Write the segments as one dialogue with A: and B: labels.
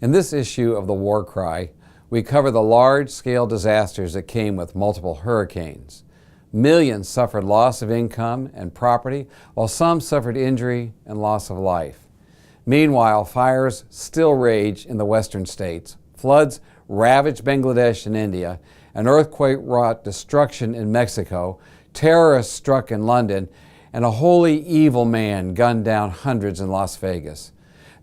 A: In this issue of the War Cry, we cover the large-scale disasters that came with multiple hurricanes. Millions suffered loss of income and property, while some suffered injury and loss of life. Meanwhile, fires still rage in the western states. Floods ravaged Bangladesh and India. An earthquake wrought destruction in Mexico. Terrorists struck in London, and a wholly evil man gunned down hundreds in Las Vegas.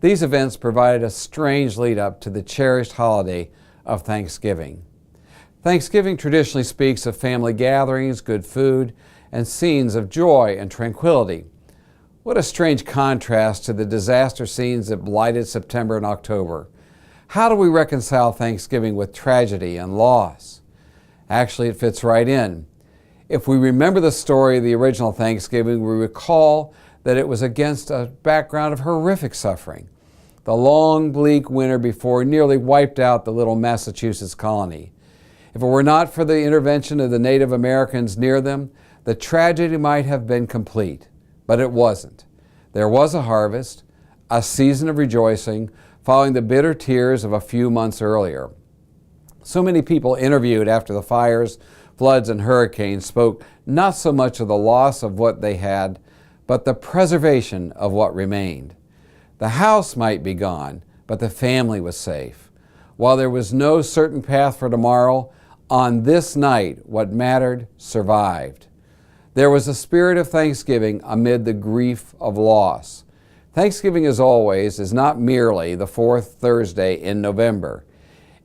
A: These events provided a strange lead-up to the cherished holiday of Thanksgiving. Thanksgiving traditionally speaks of family gatherings, good food, and scenes of joy and tranquility. What a strange contrast to the disaster scenes that blighted September and October. How do we reconcile Thanksgiving with tragedy and loss? Actually, it fits right in. If we remember the story of the original Thanksgiving, we recall that it was against a background of horrific suffering. The long, bleak winter before nearly wiped out the little Massachusetts colony. If it were not for the intervention of the Native Americans near them, the tragedy might have been complete. But it wasn't. There was a harvest, a season of rejoicing, following the bitter tears of a few months earlier. So many people interviewed after the fires, floods, and hurricanes spoke not so much of the loss of what they had, but the preservation of what remained. The house might be gone, but the family was safe. While there was no certain path for tomorrow, on this night, what mattered survived. There was a spirit of thanksgiving amid the grief of loss. Thanksgiving, as always, is not merely the fourth Thursday in November.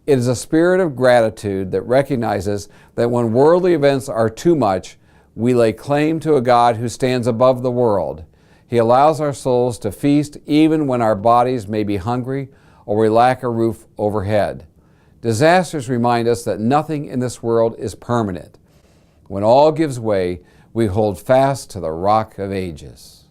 A: It is a spirit of gratitude that recognizes that when worldly events are too much, we lay claim to a God who stands above the world. He allows our souls to feast even when our bodies may be hungry or we lack a roof overhead. Disasters remind us that nothing in this world is permanent. When all gives way, we hold fast to the Rock of Ages.